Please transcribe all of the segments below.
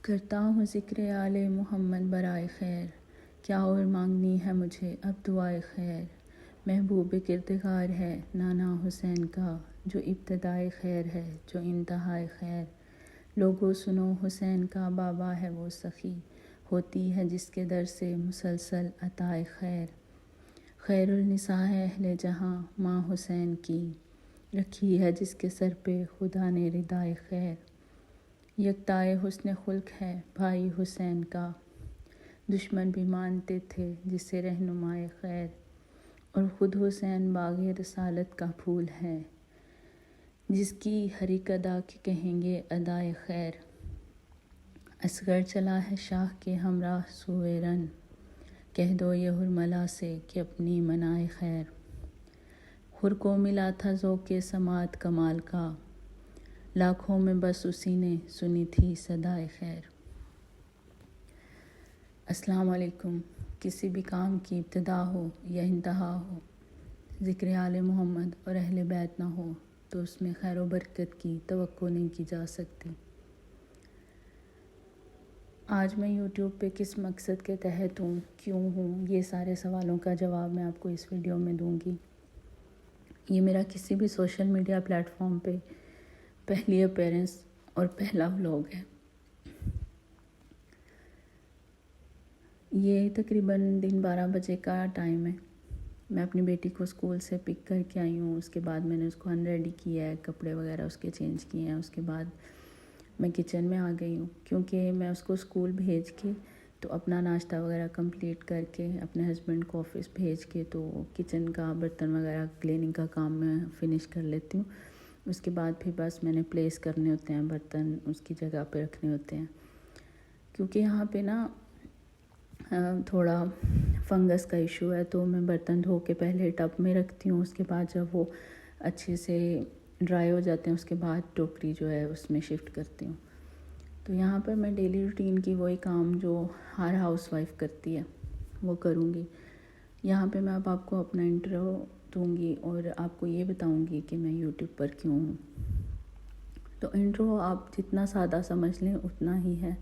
کرتا ہوں ذکر آل محمد برائے خیر، کیا اور مانگنی ہے مجھے اب دعائے خیر۔ محبوب کردگار ہے نانا حسین کا، جو ابتدائے خیر ہے جو انتہائے خیر۔ لوگو سنو حسین کا بابا ہے وہ سخی، ہوتی ہے جس کے در سے مسلسل عطائے خیر۔ خیر النساء ہے اہل جہاں ماں حسین کی، رکھی ہے جس کے سر پہ خدا نے ردائے خیر۔ یکتائے حسن خلق ہے بھائی حسین کا، دشمن بھی مانتے تھے جسے رہنمائے خیر۔ اور خود حسین باغ رسالت کا پھول ہے، جس کی ہر ایک ادا کی کہیں گے ادائے خیر۔ اصغر چلا ہے شاہ کے ہمراہ سوئے رن، کہہ دو یہ حرملا سے کہ اپنی منائے خیر۔ حر کو ملا تھا ذوق سماعت کمال کا، لاکھوں میں بس اسی نے سنی تھی صدائے خیر۔ السلام علیکم۔ کسی بھی کام کی ابتدا ہو یا انتہا ہو، ذکر آل محمد اور اہل بیت نہ ہو تو اس میں خیر و برکت کی توقع نہیں کی جا سکتی۔ آج میں یوٹیوب پہ کس مقصد کے تحت ہوں، کیوں ہوں، یہ سارے سوالوں کا جواب میں آپ کو اس ویڈیو میں دوں گی۔ یہ میرا کسی بھی سوشل میڈیا پلیٹ فارم پہ پہلی اپیرنس اور پہلا ولاگ ہے۔ یہ تقریباً دن 12 بجے کا ٹائم ہے۔ میں اپنی بیٹی کو اسکول سے پک کر کے آئی ہوں، اس کے بعد میں نے اس کو انریڈی کیا ہے، کپڑے وغیرہ اس کے چینج کیے ہیں۔ اس کے بعد میں کچن میں آ گئی ہوں، کیونکہ میں اس کو اسکول بھیج کے تو اپنا ناشتہ وغیرہ کمپلیٹ کر کے اپنے ہسبینڈ کو آفس بھیج کے تو کچن کا برتن وغیرہ کلیننگ کا کام میں فنش کر لیتی ہوں۔ اس کے بعد پھر بس میں نے پلیس کرنے ہوتے ہیں برتن، اس کی جگہ پہ رکھنے ہوتے ہیں، کیونکہ یہاں پہ نا تھوڑا فنگس کا ایشو ہے، تو میں برتن دھو کے پہلے ٹب میں رکھتی ہوں، اس کے بعد جب وہ اچھے سے ڈرائی ہو جاتے ہیں اس کے بعد ٹوکری جو ہے اس میں شفٹ کرتی ہوں۔ تو یہاں پر میں ڈیلی روٹین کی وہی کام جو ہر ہاؤس وائف کرتی ہے وہ کروں گی۔ یہاں پہ میں اب آپ کو اپنا انٹرو دوں گی اور آپ کو یہ بتاؤں گی کہ میں یوٹیوب پر کیوں ہوں۔ تو انٹرو آپ جتنا سادہ سمجھ لیں اتنا ہی ہے،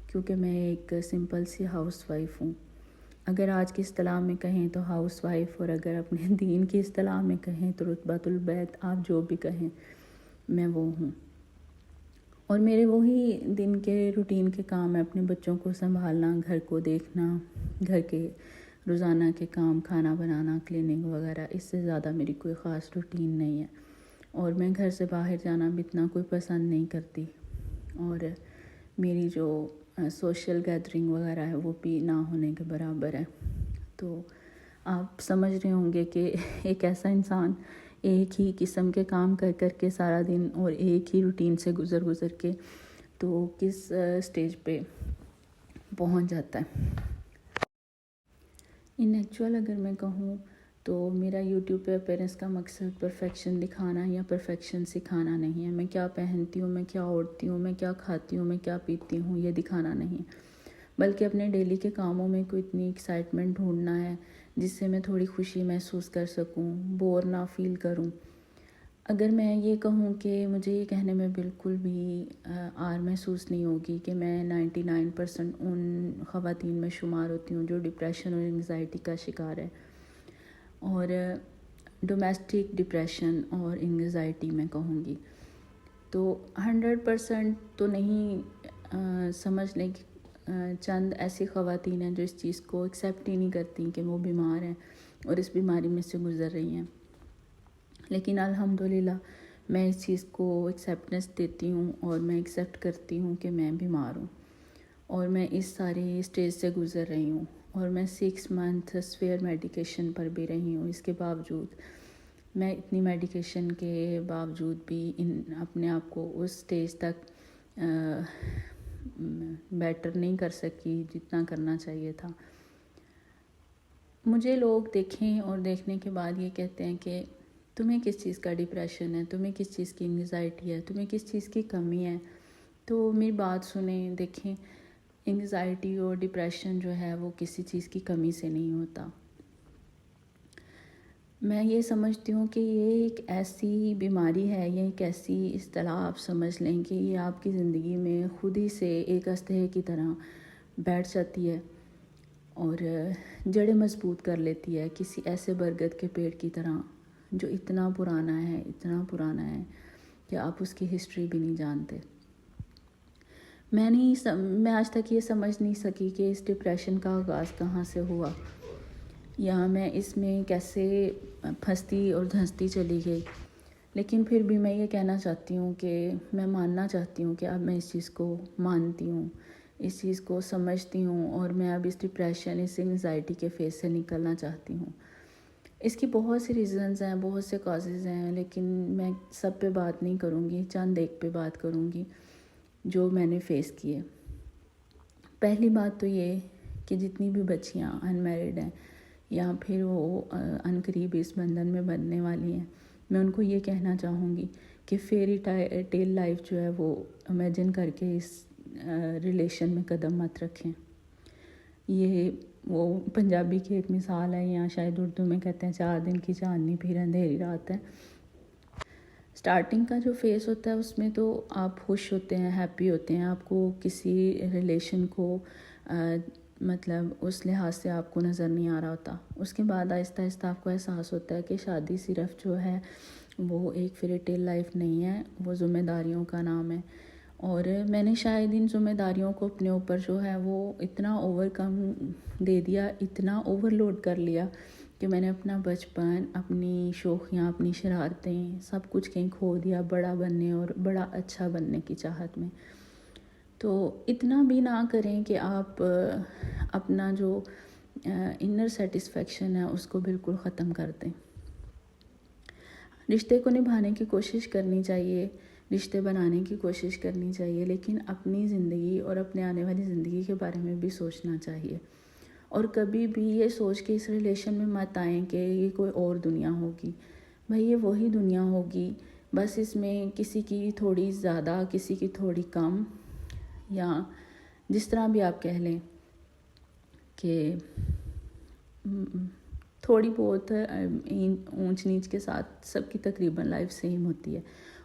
کیونکہ میں ایک سمپل سی ہاؤس وائف ہوں۔ اگر آج کی اصطلاح میں کہیں تو ہاؤس وائف، اور اگر اپنے دین کی اصطلاح میں کہیں تو رتبۃ البیت، آپ جو بھی کہیں میں وہ ہوں۔ اور میرے وہی دن کے روٹین کے کام ہیں، اپنے بچوں کو سنبھالنا، گھر کو دیکھنا، گھر کے روزانہ کے کام، کھانا بنانا، کلیننگ وغیرہ، اس سے زیادہ میری کوئی خاص روٹین نہیں ہے۔ اور میں گھر سے باہر جانا بھی اتنا کوئی پسند نہیں کرتی، اور میری جو سوشل گیدرنگ وغیرہ ہے وہ بھی نہ ہونے کے برابر ہے۔ تو آپ سمجھ رہے ہوں گے کہ ایک ایسا انسان ایک ہی قسم کے کام کر کر کے سارا دن اور ایک ہی روٹین سے گزر کے تو کس سٹیج پہ پہنچ جاتا ہے۔ ان ایکچوئل اگر میں کہوں تو میرا یوٹیوب پہ اپیرنس کا مقصد پرفیکشن دکھانا یا پرفیکشن سکھانا نہیں ہے۔ میں کیا پہنتی ہوں، میں کیا اوڑھتی ہوں، میں کیا کھاتی ہوں، میں کیا پیتی ہوں، یہ دکھانا نہیں، بلکہ اپنے ڈیلی کے کاموں میں کوئی اتنی ایکسائٹمنٹ ڈھونڈنا ہے جس سے میں تھوڑی خوشی محسوس کر سکوں، بور نہ فیل کروں۔ اگر میں یہ کہوں کہ مجھے یہ کہنے میں بالکل بھی آر محسوس نہیں ہوگی کہ میں 99% ان خواتین میں شمار ہوتی ہوں جو ڈپریشن اور انگزائٹی کا شکار ہے، اور ڈومیسٹک ڈپریشن اور انگزائٹی میں کہوں گی، تو 100% تو نہیں، سمجھ لیں کہ چند ایسی خواتین ہیں جو اس چیز کو ایکسیپٹ ہی نہیں کرتی کہ وہ بیمار ہیں اور اس بیماری میں سے گزر رہی ہیں۔ لیکن الحمدللہ میں اس چیز کو ایکسیپٹنس دیتی ہوں اور میں ایکسیپٹ کرتی ہوں کہ میں بیمار ہوں، اور میں اس ساری اسٹیج سے گزر رہی ہوں، اور میں 6 منتھ سویئر میڈیکیشن پر بھی رہی ہوں۔ اس کے باوجود میں اتنی میڈیکیشن کے باوجود بھی اپنے آپ کو اس اسٹیج تک بیٹر نہیں کر سکی جتنا کرنا چاہیے تھا۔ مجھے لوگ دیکھیں اور دیکھنے کے بعد یہ کہتے ہیں کہ تمہیں کس چیز کا ڈپریشن ہے، تمہیں کس چیز کی انگزائٹی ہے، تمہیں کس چیز کی کمی ہے۔ تو میری بات سنیں، دیکھیں، انگزائٹی اور ڈپریشن جو ہے وہ کسی چیز کی کمی سے نہیں ہوتا۔ میں یہ سمجھتی ہوں کہ یہ ایک ایسی بیماری ہے، یہ ایک ایسی اصطلاح آپ سمجھ لیں کہ یہ آپ کی زندگی میں خود ہی سے ایک اسلحے کی طرح بیٹھ جاتی ہے اور جڑیں مضبوط کر لیتی ہے، کسی ایسے برگد کے پیڑ کی طرح جو اتنا پرانا ہے کہ آپ اس کی ہسٹری بھی نہیں جانتے۔ میں آج تک یہ سمجھ نہیں سکی کہ اس ڈپریشن کا آغاز کہاں سے ہوا، یا میں اس میں کیسے پھنستی اور دھنستی چلی گئی، لیکن پھر بھی میں یہ کہنا چاہتی ہوں کہ میں ماننا چاہتی ہوں کہ اب میں اس چیز کو مانتی ہوں، اس چیز کو سمجھتی ہوں، اور میں اب اس ڈپریشن، اس انگزائٹی کے فیز سے نکلنا چاہتی ہوں۔ اس کی بہت سی ریزنز ہیں، بہت سے کازز ہیں، لیکن میں سب پہ بات نہیں کروں گی، چند ایک پہ بات کروں گی جو میں نے فیس کیے۔ پہلی بات تو یہ کہ جتنی بھی بچیاں ان میرڈ ہیں یا پھر وہ عنقریب اس بندھن میں بننے والی ہیں، میں ان کو یہ کہنا چاہوں گی کہ فیری ٹیل لائف جو ہے وہ امیجن کر کے اس ریلیشن میں قدم مت رکھیں۔ یہ وہ پنجابی کی ایک مثال ہے، یا شاید اردو میں کہتے ہیں 4 دن کی چاندنی پھر اندھیری رات ہے۔ سٹارٹنگ کا جو فیس ہوتا ہے اس میں تو آپ خوش ہوتے ہیں، ہیپی ہوتے ہیں، آپ کو کسی ریلیشن کو مطلب اس لحاظ سے آپ کو نظر نہیں آ رہا ہوتا۔ اس کے بعد آہستہ آہستہ آپ کو احساس ہوتا ہے کہ شادی صرف جو ہے وہ ایک فیری ٹیل لائف نہیں ہے، وہ ذمہ داریوں کا نام ہے۔ اور میں نے شاید ان ذمہ داریوں کو اپنے اوپر جو ہے وہ اتنا اوورکم دے دیا، اتنا اوور لوڈ کر لیا کہ میں نے اپنا بچپن، اپنی شوخیاں، اپنی شرارتیں، سب کچھ کہیں کھو دیا بڑا بننے اور بڑا اچھا بننے کی چاہت میں۔ تو اتنا بھی نہ کریں کہ آپ اپنا جو انر سیٹسفیکشن ہے اس کو بالکل ختم کر دیں۔ رشتے کو نبھانے کی کوشش کرنی چاہیے، رشتے بنانے کی کوشش کرنی چاہیے، لیکن اپنی زندگی اور اپنے آنے والی زندگی کے بارے میں بھی سوچنا چاہیے، اور کبھی بھی یہ سوچ کے اس ریلیشن میں مت آئیں کہ یہ کوئی اور دنیا ہوگی۔ بھئی یہ وہی دنیا ہوگی، بس اس میں کسی کی تھوڑی زیادہ، کسی کی تھوڑی کم، یا جس طرح بھی آپ کہہ لیں کہ تھوڑی بہت اونچ نیچ کے ساتھ سب کی تقریباً لائف سیم ہوتی ہے۔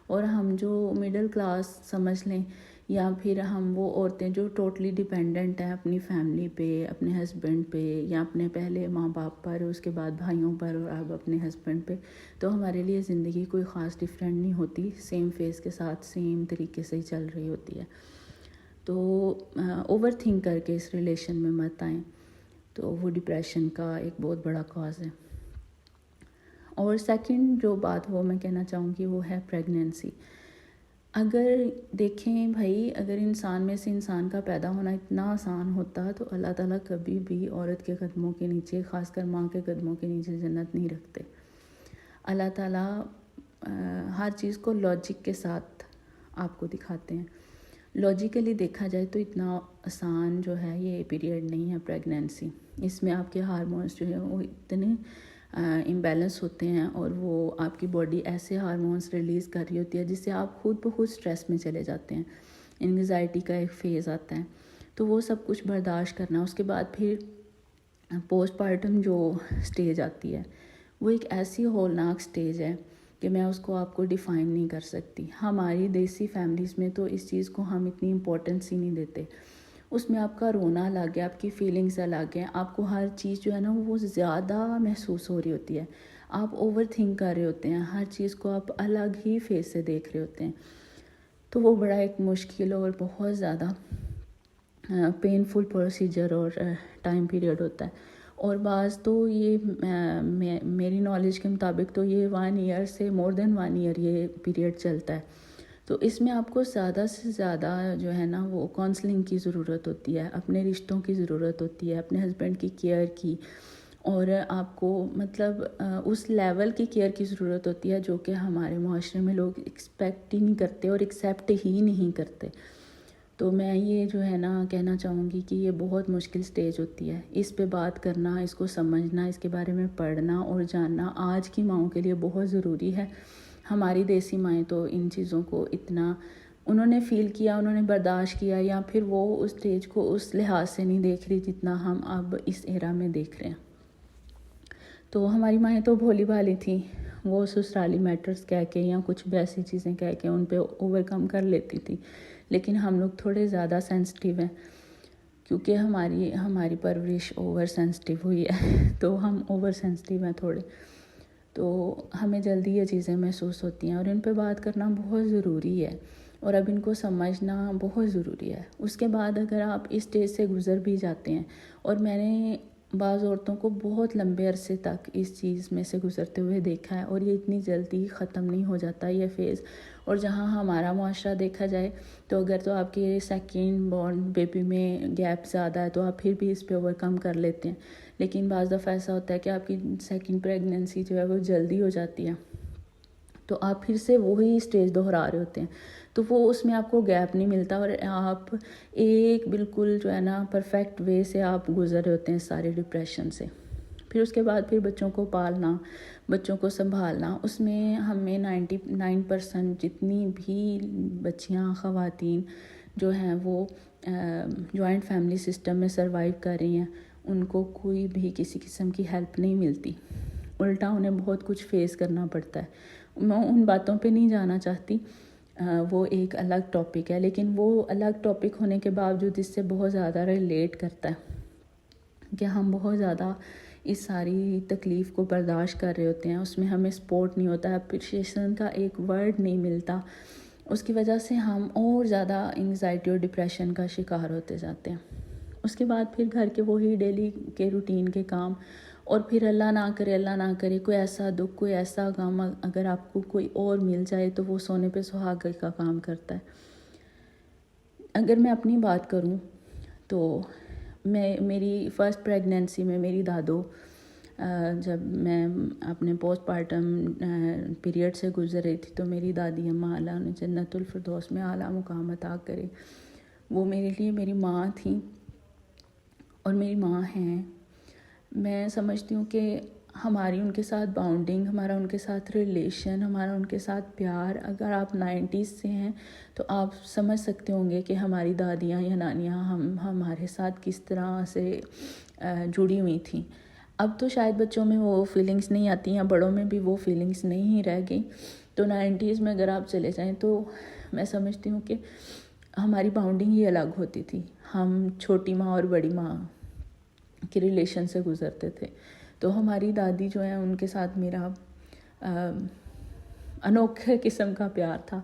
اور ہم جو مڈل کلاس سمجھ لیں، یا پھر ہم وہ عورتیں جو ٹوٹلی ڈیپینڈنٹ ہیں اپنی فیملی پہ، اپنے ہسبینڈ پہ، یا اپنے پہلے ماں باپ پر، اس کے بعد بھائیوں پر، اور اب اپنے ہسبینڈ پہ، تو ہمارے لیے زندگی کوئی خاص ڈیفرنٹ نہیں ہوتی، سیم فیس کے ساتھ سیم طریقے سے ہی چل رہی ہوتی ہے۔ تو اوور تھنک کر کے اس ریلیشن میں مت آئیں، تو وہ ڈپریشن کا ایک بہت بڑا کاز ہے۔ اور سیکنڈ جو بات وہ میں کہنا چاہوں گی وہ ہے پریگنینسی۔ اگر دیکھیں بھائی، اگر انسان میں سے انسان کا پیدا ہونا اتنا آسان ہوتا تو اللہ تعالیٰ کبھی بھی عورت کے قدموں کے نیچے، خاص کر ماں کے قدموں کے نیچے، جنت نہیں رکھتے۔ اللہ تعالیٰ ہر چیز کو لاجک کے ساتھ آپ کو دکھاتے ہیں۔ لاجیکلی دیکھا جائے تو اتنا آسان جو ہے یہ پیریڈ نہیں ہے پریگنینسی۔ اس میں آپ کے ہارمونز جو ہیں وہ اتنے امبیلنس ہوتے ہیں، اور وہ آپ کی باڈی ایسے ہارمونز ریلیز کر رہی ہوتی ہے جس سے آپ خود بخود سٹریس میں چلے جاتے ہیں، انگزائٹی کا ایک فیز آتا ہے۔ تو وہ سب کچھ برداشت کرنا، اس کے بعد پھر پوسٹ پارٹم جو سٹیج آتی ہے وہ ایک ایسی ہولناک سٹیج ہے کہ میں اس کو آپ کو ڈیفائن نہیں کر سکتی۔ ہماری دیسی فیملیز میں تو اس چیز کو ہم اتنی امپورٹنس ہی نہیں دیتے۔ اس میں آپ کا رونا الگ ہے، آپ کی فیلنگز الگ ہیں، آپ کو ہر چیز جو ہے نا وہ زیادہ محسوس ہو رہی ہوتی ہے، آپ اوور تھنک کر رہے ہوتے ہیں، ہر چیز کو آپ الگ ہی فیس سے دیکھ رہے ہوتے ہیں۔ تو وہ بڑا ایک مشکل اور بہت زیادہ پینفل پروسیجر اور ٹائم پیریڈ ہوتا ہے۔ اور بعض تو یہ میری نالج کے مطابق تو یہ 1 ایئر سے مور دین 1 ایئر یہ پیریڈ چلتا ہے۔ تو اس میں آپ کو زیادہ سے زیادہ جو ہے نا وہ کونسلنگ کی ضرورت ہوتی ہے، اپنے رشتوں کی ضرورت ہوتی ہے، اپنے ہسبینڈ کی کیئر کی، اور آپ کو مطلب اس لیول کی کیئر کی ضرورت ہوتی ہے جو کہ ہمارے معاشرے میں لوگ ایکسپیکٹ ہی نہیں کرتے اور ایکسیپٹ ہی نہیں کرتے۔ تو میں یہ جو ہے نا کہنا چاہوں گی کہ یہ بہت مشکل سٹیج ہوتی ہے، اس پہ بات کرنا، اس کو سمجھنا، اس کے بارے میں پڑھنا اور جاننا آج کی ماؤں کے لیے بہت ضروری ہے۔ ہماری دیسی مائیں تو ان چیزوں کو اتنا انہوں نے فیل کیا، انہوں نے برداشت کیا، یا پھر وہ اس سٹیج کو اس لحاظ سے نہیں دیکھ رہی جتنا ہم اب اس ایرا میں دیکھ رہے ہیں۔ تو ہماری مائیں تو بھولی بھالی تھیں، وہ سسرالی میٹرز کہہ کے یا کچھ بھی ایسی چیزیں کہہ کے ان پہ اوور کم کر لیتی تھی، لیکن ہم لوگ تھوڑے زیادہ سینسٹیو ہیں کیونکہ ہماری پرورش اوور سینسٹیو ہوئی ہے تو ہم اوور سینسٹیو ہیں تھوڑے، تو ہمیں جلدی یہ چیزیں محسوس ہوتی ہیں اور ان پہ بات کرنا بہت ضروری ہے اور اب ان کو سمجھنا بہت ضروری ہے۔ اس کے بعد اگر آپ اس اسٹیج سے گزر بھی جاتے ہیں، اور میں نے بعض عورتوں کو بہت لمبے عرصے تک اس چیز میں سے گزرتے ہوئے دیکھا ہے، اور یہ اتنی جلدی ختم نہیں ہو جاتا یہ فیز، اور جہاں ہمارا معاشرہ دیکھا جائے تو اگر تو آپ کے سیکنڈ بورن بیبی میں گیپ زیادہ ہے تو آپ پھر بھی اس پہ اوور کم کر لیتے ہیں، لیکن بعض دفعہ ایسا ہوتا ہے کہ آپ کی سیکنڈ پریگننسی جو ہے وہ جلدی ہو جاتی ہے، تو آپ پھر سے وہی اسٹیج دہرا رہے ہوتے ہیں، تو وہ اس میں آپ کو گیپ نہیں ملتا اور آپ ایک بالکل جو ہے نا پرفیکٹ وے سے آپ گزر رہے ہوتے ہیں سارے ڈپریشن سے۔ پھر اس کے بعد پھر بچوں کو پالنا، بچوں کو سنبھالنا، اس میں ہمیں 99% جتنی بھی بچیاں خواتین جو ہیں وہ جوائنٹ فیملی سسٹم میں سروائیو کر رہی ہیں، ان کو کوئی بھی کسی قسم کی ہیلپ نہیں ملتی، الٹا انہیں بہت کچھ فیس کرنا پڑتا ہے۔ میں ان باتوں پہ نہیں جانا چاہتی، وہ ایک الگ ٹاپک ہے، لیکن وہ الگ ٹاپک ہونے کے باوجود اس سے بہت زیادہ ریلیٹ کرتا ہے کہ ہم بہت زیادہ اس ساری تکلیف کو برداشت کر رہے ہوتے ہیں، اس میں ہمیں سپورٹ نہیں ہوتا، اپریشیشن کا ایک ورڈ نہیں ملتا، اس کی وجہ سے ہم اور زیادہ انگزائٹی اور ڈپریشن کا شکار ہوتے جاتے ہیں۔ اس کے بعد پھر گھر کے وہی ڈیلی کے روٹین کے کام، اور پھر اللہ نہ کرے کوئی ایسا دکھ، کوئی ایسا غم اگر آپ کو کوئی اور مل جائے تو وہ سونے پہ سہاگے کا کام کرتا ہے۔ اگر میں اپنی بات کروں تو میری فرسٹ پریگننسی میں میری دادو، جب میں اپنے پوسٹ پارٹم پیریڈ سے گزر رہی تھی تو میری دادی اماں اللہ انہیں جنت الفردوس میں اعلیٰ مقام عطا کرے، وہ میرے لیے میری ماں تھیں اور میری ماں ہیں۔ میں سمجھتی ہوں کہ ہماری ان کے ساتھ باؤنڈنگ، ہمارا ان کے ساتھ ریلیشن، ہمارا ان کے ساتھ پیار، اگر آپ 90s سے ہیں تو آپ سمجھ سکتے ہوں گے کہ ہماری دادیاں یا نانیاں ہمارے ساتھ کس طرح سے جڑی ہوئی تھیں۔ اب تو شاید بچوں میں وہ فیلنگز نہیں آتی ہیں، بڑوں میں بھی وہ فیلنگز نہیں رہ گئی، تو 90s میں اگر آپ چلے جائیں تو میں سمجھتی ہوں کہ ہماری باؤنڈنگ ہی الگ ہوتی تھی، ہم چھوٹی ماں اور بڑی ماں کے ریلیشن سے گزرتے تھے، تو ہماری دادی جو ہیں ان کے ساتھ میرا انوکھے قسم کا پیار تھا،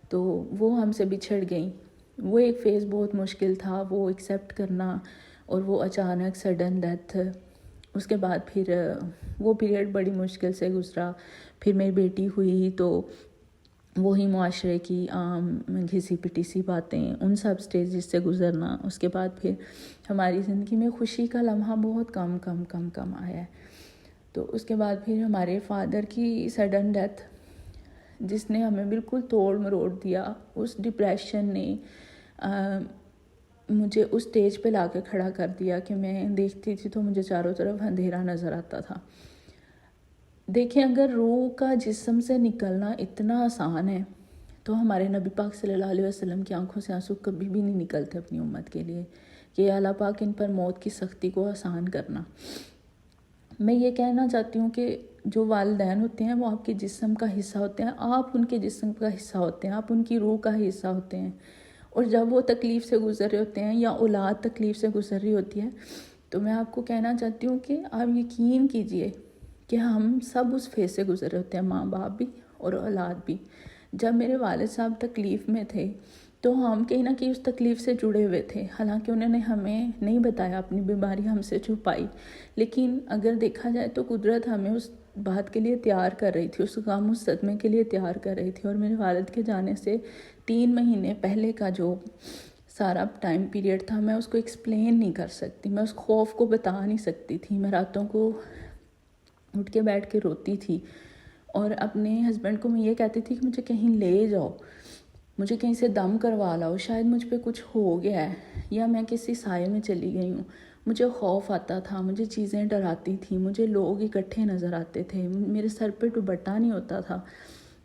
تو وہ ہم سے بچھڑ گئیں۔ وہ ایک فیز بہت مشکل تھا وہ ایکسیپٹ کرنا، اور وہ اچانک سڈن ڈیتھ، اس کے بعد پھر وہ پیریڈ بڑی مشکل سے گزرا۔ پھر میری بیٹی ہوئی تو وہی معاشرے کی عام گھسی پٹی سی باتیں، ان سب سٹیجز سے گزرنا، اس کے بعد پھر ہماری زندگی میں خوشی کا لمحہ بہت کم آیا ہے۔ تو اس کے بعد پھر ہمارے فادر کی سڈن ڈیتھ، جس نے ہمیں بالکل توڑ مروڑ دیا، اس ڈپریشن نے مجھے اس سٹیج پہ لا کے کھڑا کر دیا کہ میں دیکھتی تھی تو مجھے چاروں طرف اندھیرا نظر آتا تھا۔ دیکھیں اگر روح کا جسم سے نکلنا اتنا آسان ہے تو ہمارے نبی پاک صلی اللہ علیہ وسلم کی آنکھوں سے آنسو کبھی بھی نہیں نکلتے اپنی امت کے لیے کہ اللہ پاک ان پر موت کی سختی کو آسان کرنا۔ میں یہ کہنا چاہتی ہوں کہ جو والدین ہوتے ہیں وہ آپ کے جسم کا حصہ ہوتے ہیں، آپ ان کے جسم کا حصہ ہوتے ہیں، آپ ان کی روح کا حصہ ہوتے ہیں، اور جب وہ تکلیف سے گزر رہے ہوتے ہیں یا اولاد تکلیف سے گزر رہی ہوتی ہے تو میں آپ کو کہنا چاہتی ہوں کہ آپ یقین کیجئے کہ ہم سب اس فیز سے گزر رہے ہوتے ہیں، ماں باپ بھی اور اولاد بھی۔ جب میرے والد صاحب تکلیف میں تھے تو ہم کہیں نہ کہیں اس تکلیف سے جڑے ہوئے تھے، حالانکہ انہوں نے ہمیں نہیں بتایا، اپنی بیماری ہم سے چھپائی، لیکن اگر دیکھا جائے تو قدرت ہمیں اس بات کے لیے تیار کر رہی تھی، اس غم اس صدمے کے لیے تیار کر رہی تھی۔ اور میرے والد کے جانے سے 3 مہینے پہلے کا جو سارا ٹائم پیریڈ تھا میں اس کو ایکسپلین نہیں کر سکتی، میں اس خوف کو بتا نہیں سکتی تھی، میں راتوں کو اٹھ کے بیٹھ کے روتی تھی اور اپنے ہسبینڈ کو میں یہ کہتی تھی کہ مجھے کہیں لے جاؤ، مجھے کہیں سے دم کروا لاؤ، شاید مجھ پہ کچھ ہو گیا ہے یا میں کسی سائے میں چلی گئی ہوں۔ مجھے خوف آتا تھا، مجھے چیزیں ڈراتی تھیں، مجھے لوگ اکٹھے نظر آتے تھے، میرے سر پہ دوپٹہ نہیں ہوتا تھا،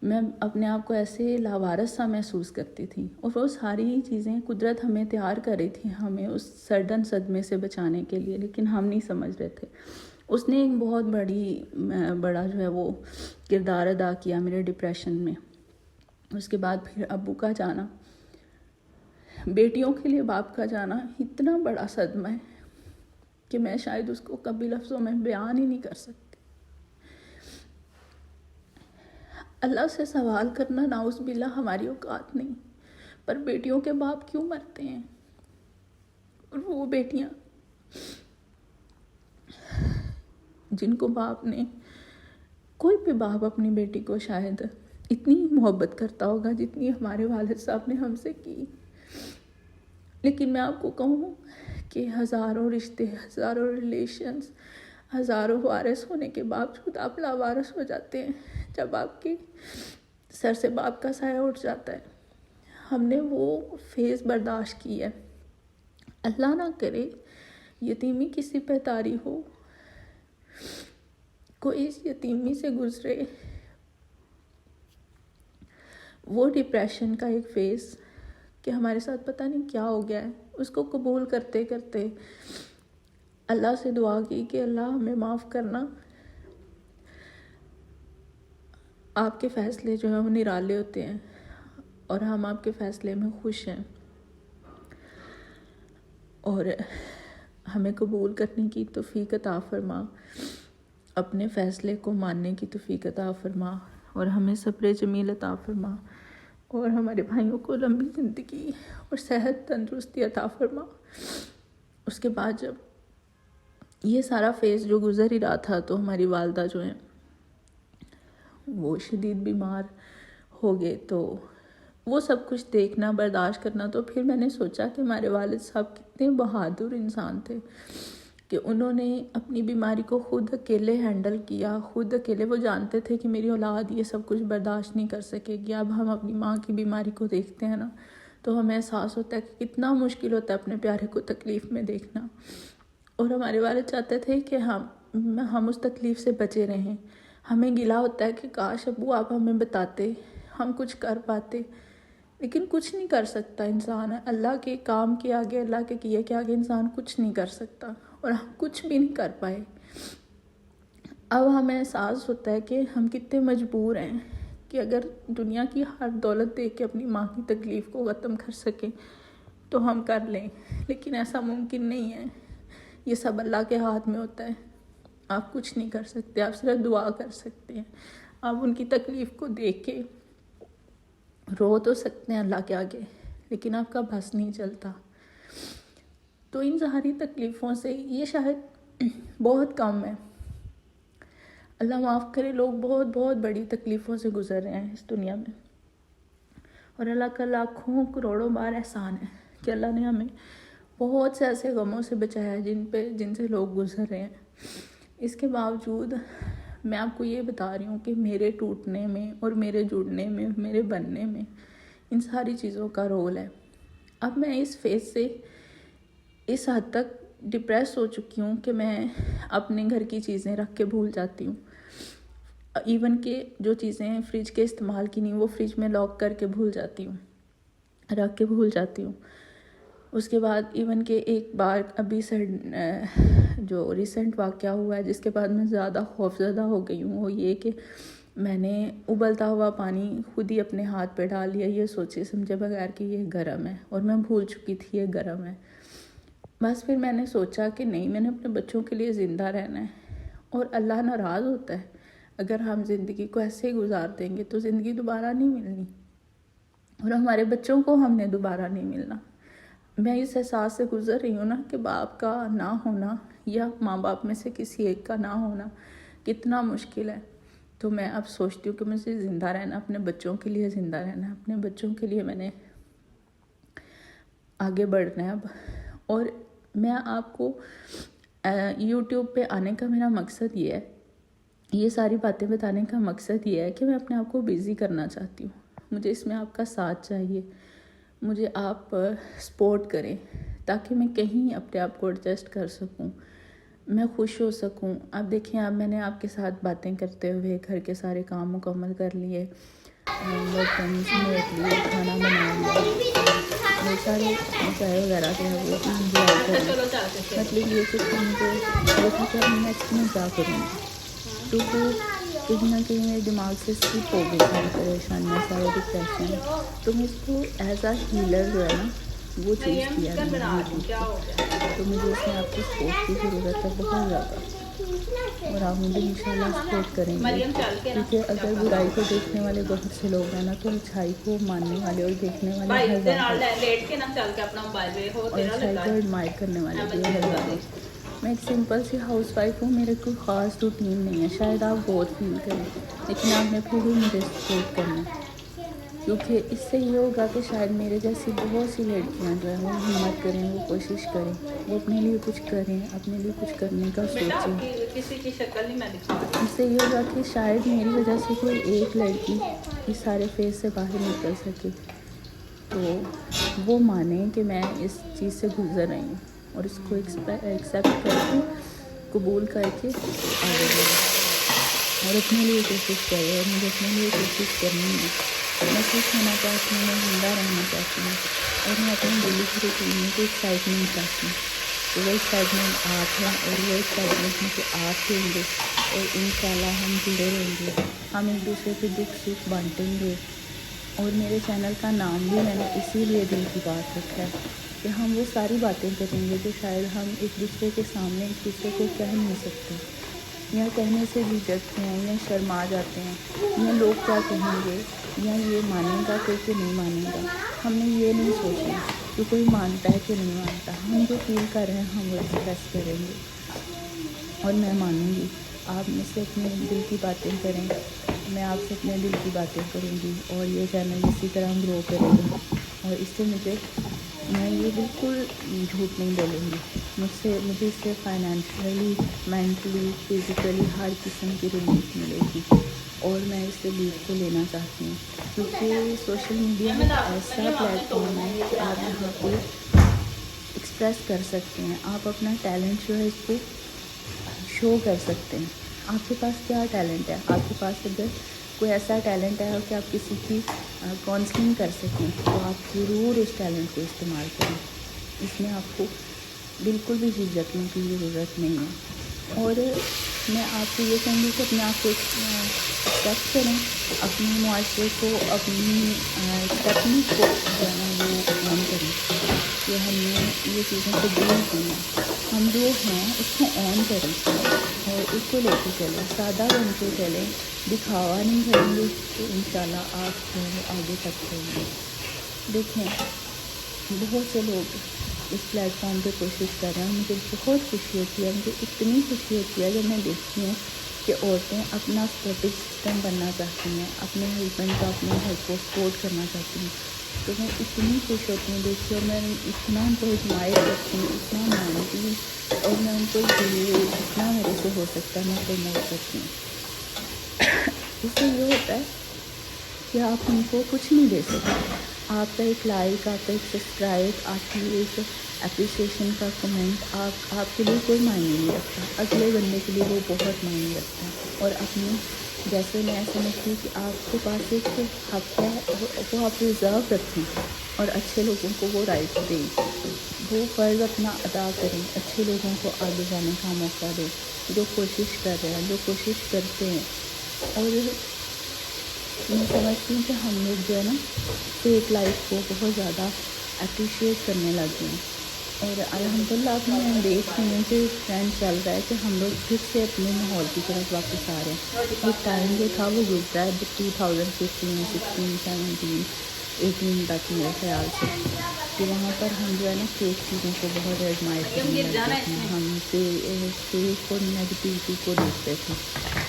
میں اپنے آپ کو ایسے لاوارث سا محسوس کرتی تھی، اور وہ ساری چیزیں قدرت ہمیں تیار کر رہی تھی ہمیں اس سڈن صدمے سے بچانے کے لیے، لیکن ہم نہیں سمجھ رہے تھے۔ اس نے ایک بہت بڑا جو ہے وہ کردار ادا کیا میرے ڈپریشن میں. اس کے بعد پھر ابو کا جانا. بیٹیوں کے لیے باپ کا جانا اتنا بڑا صدمہ ہے کہ میں شاید اس کو کبھی لفظوں میں بیان ہی نہیں کر سکتی. اللہ سے سوال کرنا نعوذ باللہ ہماری اوقات نہیں، پر بیٹیوں کے باپ کیوں مرتے ہیں؟ اور وہ بیٹیاں جن کو باپ نے، کوئی بھی باپ اپنی بیٹی کو شاید اتنی محبت کرتا ہوگا جتنی ہمارے والد صاحب نے ہم سے کی. لیکن میں آپ کو کہوں کہ ہزاروں رشتے، ہزاروں ریلیشنز، ہزاروں وارث ہونے کے باوجود آپ لاوارث ہو جاتے ہیں جب آپ کے سر سے باپ کا سایہ اٹھ جاتا ہے. ہم نے وہ فیز برداشت کی ہے. اللہ نہ کرے یتیمی کسی پہ طاری ہو، کوئی اس یتیمی سے گزرے. وہ ڈپریشن کا ایک فیز کہ ہمارے ساتھ پتہ نہیں کیا ہو گیا ہے، اس کو قبول کرتے کرتے اللہ سے دعا کی کہ اللہ ہمیں معاف کرنا. آپ کے فیصلے جو ہیں وہ نرالے ہوتے ہیں اور ہم آپ کے فیصلے میں خوش ہیں، اور ہمیں قبول کرنے کی توفیق عطا فرما، اپنے فیصلے کو ماننے کی توفیق عطا فرما، اور ہمیں صبر جمیل عطا فرما، اور ہمارے بھائیوں کو لمبی زندگی اور صحت تندرستی عطا فرما. اس کے بعد جب یہ سارا فیز جو گزر ہی رہا تھا تو ہماری والدہ جو ہیں وہ شدید بیمار ہو گئے. تو وہ سب کچھ دیکھنا، برداشت کرنا، تو پھر میں نے سوچا کہ ہمارے والد صاحب کتنے بہادر انسان تھے کہ انہوں نے اپنی بیماری کو خود اکیلے ہینڈل کیا. خود اکیلے، وہ جانتے تھے کہ میری اولاد یہ سب کچھ برداشت نہیں کر سکے گی. اب ہم اپنی ماں کی بیماری کو دیکھتے ہیں نا تو ہمیں احساس ہوتا ہے کہ کتنا مشکل ہوتا ہے اپنے پیارے کو تکلیف میں دیکھنا. اور ہمارے والد چاہتے تھے کہ ہم اس تکلیف سے بچے رہیں. ہمیں گلا ہوتا ہے کہ کاش ابو آپ ہمیں بتاتے، ہم کچھ کر پاتے. لیکن کچھ نہیں کر سکتا انسان، اللہ کے کام کے آگے، اللہ کے کیے کے آگے انسان کچھ نہیں کر سکتا، اور ہم کچھ بھی نہیں کر پائے. اب ہمیں احساس ہوتا ہے کہ ہم کتنے مجبور ہیں کہ اگر دنیا کی ہر دولت دے کے اپنی ماں کی تکلیف کو ختم کر سکیں تو ہم کر لیں. لیکن ایسا ممکن نہیں ہے، یہ سب اللہ کے ہاتھ میں ہوتا ہے. آپ کچھ نہیں کر سکتے، آپ صرف دعا کر سکتے ہیں. آپ ان کی تکلیف کو دیکھ کے رو تو سکتے ہیں اللہ کے آگے، لیکن آپ کا بس نہیں چلتا. تو ان ساری تکلیفوں سے یہ شاید بہت کم ہے. اللہ معاف کرے، لوگ بہت بہت بڑی تکلیفوں سے گزر رہے ہیں اس دنیا میں، اور اللہ کا لاکھوں کروڑوں بار احسان ہے کہ اللہ نے ہمیں بہت سے ایسے غموں سے بچایا ہے جن سے لوگ گزر رہے ہیں. اس کے باوجود میں آپ کو یہ بتا رہی ہوں کہ میرے ٹوٹنے میں اور میرے جڑنے میں، میرے بننے میں ان ساری چیزوں کا رول ہے. اب میں اس فیز سے اس حد تک ڈپریس ہو چکی ہوں کہ میں اپنے گھر کی چیزیں رکھ کے بھول جاتی ہوں. ایون کہ جو چیزیں فریج کے استعمال کی نہیں وہ فریج میں لاک کر کے بھول جاتی ہوں، رکھ کے بھول جاتی ہوں. اس کے بعد ایون کہ ایک بار ابھی جو ریسنٹ واقعہ ہوا ہے جس کے بعد میں زیادہ خوفزدہ ہو گئی ہوں، وہ یہ کہ میں نے ابلتا ہوا پانی خود ہی اپنے ہاتھ پہ ڈال لیا، یہ سوچے سمجھے بغیر کہ یہ گرم ہے، اور میں بھول چکی تھی یہ گرم ہے. بس پھر میں نے سوچا کہ نہیں، میں نے اپنے بچوں کے لیے زندہ رہنا ہے، اور اللہ ناراض ہوتا ہے اگر ہم زندگی کو ایسے ہی گزار دیں گے تو زندگی دوبارہ نہیں ملنی، اور ہمارے بچوں کو ہم نے دوبارہ نہیں ملنا. میں اس احساس سے گزر رہی ہوں نا کہ باپ کا نہ ہونا یا ماں باپ میں سے کسی ایک کا نہ ہونا کتنا مشکل ہے. تو میں اب سوچتی ہوں کہ مجھے زندہ رہنا، اپنے بچوں کے لیے زندہ رہنا ہے، اپنے بچوں کے لیے میں نے آگے بڑھنا ہے اب. اور میں آپ کو یوٹیوب پہ آنے کا میرا مقصد یہ ہے، یہ ساری باتیں بتانے کا مقصد یہ ہے کہ میں اپنے آپ کو بیزی کرنا چاہتی ہوں. مجھے اس میں آپ کا ساتھ چاہیے، مجھے آپ سپورٹ کریں تاکہ میں کہیں اپنے آپ کو ایڈجسٹ کر سکوں، میں خوش ہو سکوں. اب دیکھیں، اب میں نے آپ کے ساتھ باتیں کرتے ہوئے گھر کے سارے کام مکمل کر لیے، برتن سمیٹ لیے، کھانا بنا لیا، وہ سارے چائے وغیرہ جو ہے وہ انجوائے کریں. مطلب یہ کہ مجھے دیکھا کہ نیکسٹ میں کیا کروں گی، کیونکہ کہیں نہ کہیں میرے دماغ سے اسکپ ہو گئی ساری پریشانیاں، سارے ڈپریشن. تو میں اس کو ایز اے ہیلر جو ہے نا وہ چوز کیا میں نے یوٹیوب کو. تو مجھے اس میں آپ کی سپورٹ کی ضرورت ہے بہت زیادہ، اور آپ مجھے انشاءاللہ سپورٹ کریں گے، کیونکہ اگر برائی کو دیکھنے والے بہت سے لوگ ہیں نا تو اچھائی کو ماننے والے اور دیکھنے والے ہزار ہیں، اور اچھائی کو ایڈمائر کرنے والے بھی ہزار ہیں. میں ایک سمپل سی ہاؤس وائف ہوں، میرے کوئی خاص روٹین نہیں ہے. شاید آپ بہت فیل کریں لیکن آپ نے پھر بھی مجھے سپورٹ کرنا ہے، کیونکہ اس سے یہ ہوگا کہ شاید میرے جیسی بہت سی لڑکیاں جو ہیں وہ ہمت کریں، وہ کوشش کریں، وہ اپنے لیے کچھ کریں، اپنے لیے کچھ کرنے کا سوچیں. اس سے یہ ہوگا کہ شاید میری وجہ سے کوئی ایک لڑکی اس سارے فیز سے باہر نکل سکے، تو وہ مانیں کہ میں اس چیز سے گزر رہی ہوں، اور اس کو ایکسیپٹ کر کے قبول کر کے آگے بڑھیں، اور اپنے لیے کوشش کریں. اور مجھے اپنے لیے کوشش کرنی ہے. میں خوش ہونا چاہتی ہوں، میں زندہ رہنا چاہتی ہوں، اور میں اپنی ڈیلی کی روٹین میں کوئی ایکسائٹمنٹ چاہتی ہوں. تو وہ ایکسائٹمنٹ آپ ہیں، اور وہ ایکسائٹمنٹ مجھے آپ دیں گے، اور انشاءاللہ ہم جڑے رہیں گے، ہم ایک دوسرے کے دکھ سکھ بانٹیں گے. اور میرے چینل کا نام بھی میں نے اسی لیے دل کی بات رکھا ہے کہ ہم وہ ساری باتیں کریں گے جو شاید ہم ایک دوسرے کے سامنے ایک دوسرے کو کہہ نہیں سکتے، یا کہنے سے جھجکتے ہیں، یا شرما جاتے ہیں، یا لوگ کیا کہیں گے، یا یہ مانے گا کوئی کہ نہیں مانے گا. ہم نے یہ نہیں سوچنا کہ کوئی مانتا ہے کہ نہیں مانتا. ہم جو فیل کر رہے ہیں ہم وہ ایکسپریس کریں گے، اور میں مانوں گی. آپ مجھ سے اپنے دل کی باتیں کریں، میں آپ سے اپنے دل کی باتیں کروں گی، اور یہ چینل اسی طرح گرو کرے گا. اور اس سے میں یہ بالکل جھوٹ نہیں بولوں گی، مجھے اس سے فائنینشلی، مینٹلی، فزیکلی ہر قسم کی ریلیف ملے گی. اور میں اس ریلیف کو لینا چاہتی ہوں، کیونکہ سوشل میڈیا ایک ایسا پلیٹ فارم ہے کہ آپ یہاں پہ ایکسپریس کر سکتے ہیں. آپ اپنا ٹیلنٹ جو ہے اس پہ شو کر سکتے ہیں. آپ کے پاس کیا ٹیلنٹ ہے؟ آپ کے پاس اگر کوئی ایسا ٹیلنٹ ہے کہ آپ کسی کی کاؤنسلنگ کر سکیں تو آپ ضرور اس ٹیلنٹ کو استعمال کریں. اس میں آپ کو بالکل بھی جھجکنے کی ضرورت نہیں ہے. اور میں آپ کو یہ کہوں گی کہ اپنے آپ کو ایکسیپٹ کریں، اپنے معاشرے کو، اپنی ٹیکنیک کو جو ہے نا وہ آن کریں کہ ہم نے یہ چیزیں قبول کی ہیں. ہم جو ہیں اس کو آن کریں اور اس کو لے کے چلیں، سادہ بن کے چلیں، دکھاوا نہیں کریں گے تو انشاءاللہ آپ جو ہے آگے تک چلیں گے. دیکھیں بہت سے لوگ اس پلیٹ فارم پہ کوشش کر رہے ہیں، مجھے بہت خوشی ہوتی ہے، مجھے اتنی خوشی ہوتی ہے جب میں دیکھتی ہوں کہ عورتیں اپنا سپورٹو سسٹم بننا چاہتی ہیں، اپنے ہسبینڈ کا، اپنے گھر کو سپورٹ کرنا چاہتی ہیں. تو میں اتنی خوش ہوتی ہوں دیکھ کے، اور میں اتنا ان کو ایڈمائر کرتی ہوں، اتنا مانتی ہوں، اور میں ان کو ضرور جتنا میرے سے ہو سکتا ہے میں پروموٹ کرتی ہوں. اس سے یہ ہوتا ہے کہ آپ ان کو کچھ نہیں دے سکتے. آپ کا ایک لائک، آپ کا ایک سبسکرائب، آپ کی ایک اپریسیشن کا کمنٹ آپ کے لیے کوئی معنی نہیں رکھتا، اگلے بندے کے لیے وہ بہت معنی رکھتا ہے. اور اپنی جیسے میں سمجھتی ہوں کہ آپ کے پاس ایک حق ہے، وہ آپ ریزرو رکھیں اور اچھے لوگوں کو وہ رائٹ دیں، وہ فرض اپنا ادا کریں، اچھے لوگوں کو آگے جانے کا موقع دیں جو کوشش کر رہے ہیں، جو کوشش کرتے ہیں. اور میں سمجھتی ہوں کہ ہم لوگ جو ہے نا فیک لائف کو بہت زیادہ اپریشیٹ کرنے لگ گئے ہیں. اور الحمدللہ اب میں دیکھ رہی ہوں کہ ٹرینڈ چل رہا ہے کہ ہم لوگ پھر سے اپنے ماحول کی طرف واپس آ رہے ہیں. ایک ٹائم جو تھا وہ گزرا ہے 2015، 16، 17، 18 تک میرے خیال سے، کہ وہاں پر ہم جو ہے نا فیک چیزوں کو بہت ایڈمائر کرنے لگتے تھے، ہم فیک اور نیگیٹیوٹی کو دیکھتے تھے.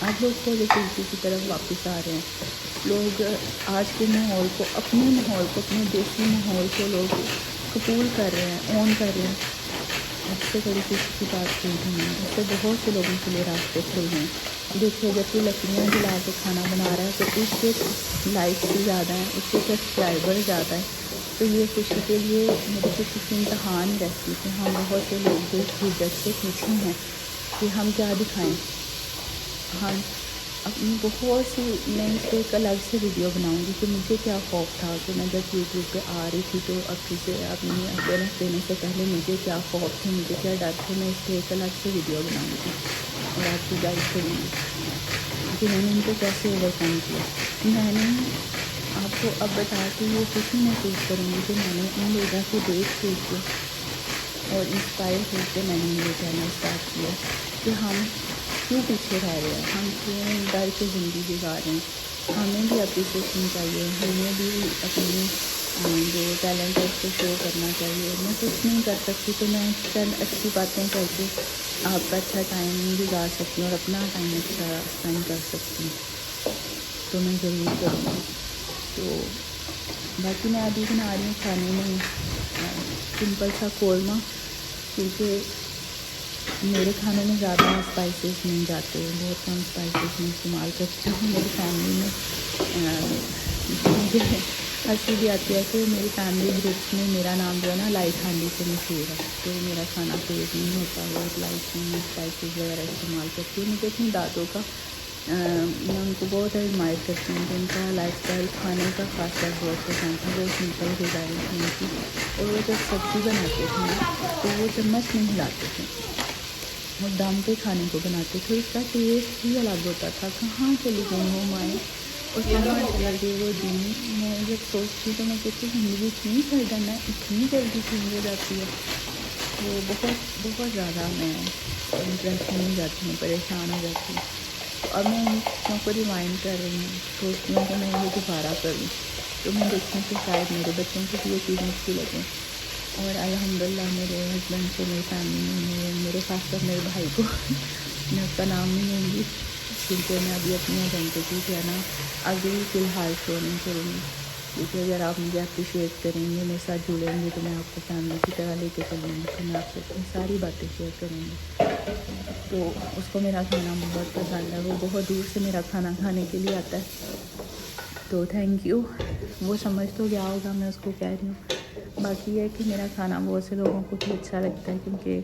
اب لوگ پازیٹیوٹی کی طرف واپس آ رہے ہیں. لوگ آج کے ماحول کو، اپنے ماحول کو، اپنے دیسی ماحول کو لوگ قبول کر رہے ہیں، اون کر رہے ہیں. اس سے بڑی خوشی کی بات کوئی نہیں ہے. اس سے بہت سے لوگوں کے لیے راستے کھل گئے ہیں. دیکھیے جب کوئی لکڑیاں جلا کے کھانا بنا رہا ہے تو اس کے لائک بھی زیادہ ہیں، اس کے سبسکرائبر زیادہ ہیں. تو یہ خوشی کے لیے میری خوشی کی انتہا نہیں رہتی کہ ہم بہت سے لوگ جو جھجک سے پیچھے ہیں کہ ہم کیا دکھائیں. ہم اپنی بہت سی میں اس پہ ایک الگ سے ویڈیو بناؤں گی کہ مجھے کیا خوف تھا کہ میں جب یوٹیوب پہ آ رہی تھی تو اب سے اپنی اپیرنس دینے سے پہلے مجھے کیا خوف تھے، مجھے کیا ڈر تھے، میں اس پہ ایک الگ سے ویڈیو بناؤں گی اور آپ کو گائڈ کروں گی کہ میں نے ان کو کیسے اوور کم کیا۔ میں نے آپ کو اب بتا کے یہ خوشی محسوس کروں گی کہ میں نے ان لوگوں کو دیکھ کے اور انسپائر ہو کے میں نے یہ چینل اسٹارٹ کیا کہ ہم کیوں پیچھے رہ رہے ہیں، ہم کیوں ڈر کے زندگی گزار رہے ہیں، ہمیں بھی اپریسیشن چاہیے، ہمیں بھی اپنی جو ٹیلنٹ ہے اس کو شو کرنا چاہیے۔ میں کچھ نہیں کر سکتی تو میں چند اچھی باتیں کر کے آپ کا اچھا ٹائم گزار سکتی ہوں اور اپنا ٹائم اچھا اسپینڈ کر سکتی ہوں، تو میں ضرور کروں گی۔ تو باقی میں ابھی بنا رہی ہوں کھانے میں سمپل سا قورمہ، کیونکہ میرے کھانے میں زیادہ اسپائسیز نہیں جاتے، بہت کم اسپائسیز میں استعمال کرتی ہوں۔ میری فیملی میں مجھے ہنسی بھی آتی ہے کہ میری فیملی گروپس میں میرا نام جو ہے نا لائٹ ہانڈی سے مشہور ہے، تو میرا کھانا تیز نہیں ہوتا، بہت لائٹ میں اسپائسیز وغیرہ استعمال کرتی ہوں۔ مجھے اپنی دادوں کا میں ان کو بہت ایڈمائر کرتی ہوں کہ ان کا لائف اسٹائل کھانے کا خاص کر بہت پسند تھا، بہت سمپل غذائیں تھیں ان کی، اور وہ جب سبزی بناتے تھے نا تو وہ چمچ نہیں ہلاتے تھے، وہ دم پہ کھانے کو بناتے تھے، اس کا ٹیسٹ ہی الگ ہوتا تھا۔ کہاں چلی گئی وہ مائیں اور کہاں چلے گئے وہ دن؟ میں جب سوچتی تو میں کہتی زندگی اتنی سڈن ہے، اتنی جلدی چینج ہو جاتی ہے، وہ بہت بہت زیادہ میں ٹینشن ہو جاتی ہوں، پریشان ہو جاتی ہوں۔ تو اب میں ان چیزوں کو ریمائنڈ کر رہی ہوں، سوچتی ہوں کہ میں یہ دوبارہ کروں، تو میں دیکھوں کہ شاید میرے بچوں کو بھی یہ چیزیں اچھی لگیں۔ اور الحمدللہ میرے ہسبینڈ کو، میری فیملی میں، میرے خاص کر میرے بھائی کو میں اس کا نام نہیں لوں گی کیونکہ میں ابھی اپنی آئیڈینٹی جو ہے نا ابھی فی الحال شو نہیں کروں گی، کیونکہ اگر آپ مجھے اپریشیٹ کریں گے، میرے ساتھ جڑیں گے، تو میں آپ کو فیملی کی طرح لے کے چلوں گی، تو میں آپ سے اپنی ساری باتیں شیئر کروں گی۔ تو اس کو میرا کھانا بہت پسند ہے، وہ بہت دور سے میرا کھانا کھانے کے لیے آتا ہے، تو تھینک یو۔ وہ سمجھ تو گیا ہوگا میں اس کو کہہ رہی ہوں۔ باقی یہ ہے کہ میرا کھانا بہت سے لوگوں کو بھی اچھا لگتا ہے، کیونکہ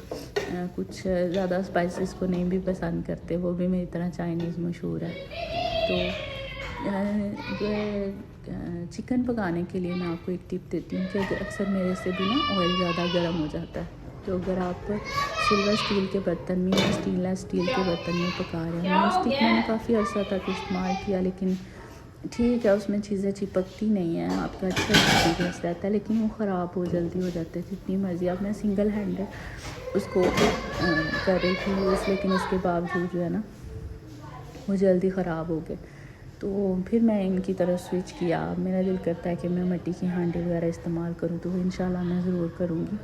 کچھ زیادہ اسپائسیز کو نہیں بھی پسند کرتے، وہ بھی میری طرح چائنیز مشہور ہے۔ تو جو ہے چکن پکانے کے لیے میں آپ کو ایک ٹپ دیتی ہوں کہ اکثر میرے سے بھی نا آئل زیادہ گرم ہو جاتا ہے، تو اگر آپ سلور اسٹیل کے برتن میں یا اسٹین لیس اسٹیل کے برتن میں پکا رہے ہیں، نان اسٹک میں نے کافی عرصہ تک استعمال کیا، لیکن ٹھیک ہے اس میں چیزیں چپکتی نہیں ہیں، آپ کا اچھا ایکسپیرینس رہتا ہے، لیکن وہ خراب جلدی ہو جاتے ہیں جتنی مرضی اب میں سنگل ہینڈڈ اس کو کر رہی تھی یوز، لیکن اس کے باوجود جو ہے نا وہ جلدی خراب ہو گئے، تو پھر میں ان کی طرف سوئچ کیا۔ اب میرا دل کرتا ہے کہ میں مٹی کی ہانڈی وغیرہ استعمال کروں، تو انشاءاللہ میں ضرور کروں گی۔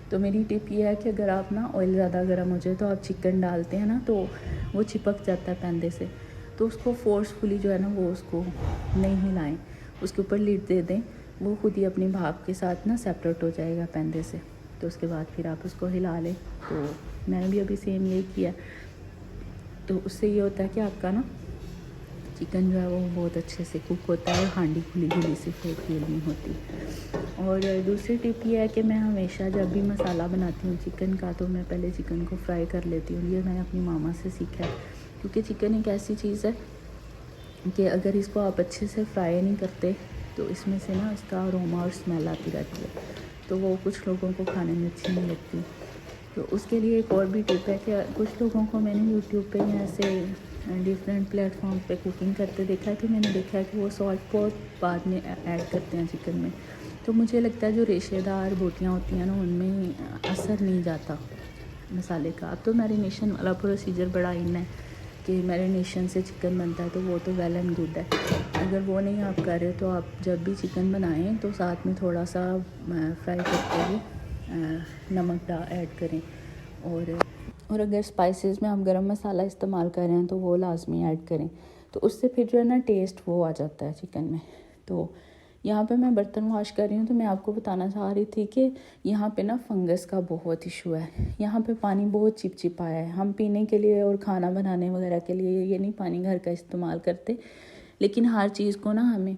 تو میری ٹپ یہ ہے کہ اگر آپ نا آئل زیادہ گرم ہو جائے تو آپ چکن ڈالتے ہیں نا تو وہ چپک جاتا ہے پیندے سے، تو اس کو فورسفلی جو ہے نا وہ اس کو نہیں ہلائیں، اس کے اوپر لڈ دے دیں، وہ خود ہی اپنی بھاپ کے ساتھ نا سیپریٹ ہو جائے گا پیندے سے، تو اس کے بعد پھر آپ اس کو ہلا لیں۔ تو میں نے بھی ابھی سیم یہ کیا، تو اس سے یہ ہوتا ہے کہ آپ کا نا چکن جو ہے وہ بہت اچھے سے کوک ہوتا ہے اور ہانڈی کھلی کھلی سی فیل نہیں ہوتی۔ اور دوسری ٹپ یہ ہے کہ میں ہمیشہ جب بھی مسالہ بناتی ہوں چکن کا تو میں پہلے چکن کو فرائی کر لیتی ہوں، یہ میں نے اپنی ماما سے سیکھا ہے، کیونکہ چکن ایک ایسی چیز ہے کہ اگر اس کو آپ اچھے سے فرائی نہیں کرتے تو اس میں سے نا اس کا اروما اور اسمیل آتی رہتی ہے، تو وہ کچھ لوگوں کو کھانے میں اچھی نہیں لگتی۔ تو اس کے لیے ایک اور بھی ٹپ ہے کہ کچھ لوگوں کو میں نے یوٹیوب پہ ایسے ڈیفرنٹ پلیٹ فارم پہ کوکنگ کرتے دیکھا ہے، تو میں نے دیکھا ہے کہ وہ سالٹ بہت بعد میں ایڈ کرتے ہیں چکن میں، تو مجھے لگتا ہے جو ریشے دار بوٹیاں ہوتی ہیں نا ان میں اثر نہیں جاتا مسالے کا۔ اب تو میرینیشن والا پروسیجر بڑا ان ہے کہ میرینیشن سے چکن بنتا ہے، تو وہ تو ویل اینڈ گڈ ہے، اگر وہ نہیں آپ کر رہے تو آپ جب بھی چکن بنائیں تو ساتھ میں تھوڑا سا فرائی کرتے ہوئے نمک ایڈ کریں، اور اگر اسپائسیز میں آپ گرم مسالہ استعمال کر رہے ہیں تو وہ لازمی ایڈ کریں، تو اس سے پھر جو ہے نا ٹیسٹ وہ آ جاتا ہے چکن میں۔ تو یہاں پہ میں برتن واش کر رہی ہوں تو میں آپ کو بتانا چاہ رہی تھی کہ یہاں پہ نا فنگس کا بہت ایشو ہے، یہاں پہ پانی بہت چپ چپا ہے، ہم پینے کے لیے اور کھانا بنانے وغیرہ کے لیے یہ نہیں پانی گھر کا استعمال کرتے، لیکن ہر چیز کو نا ہمیں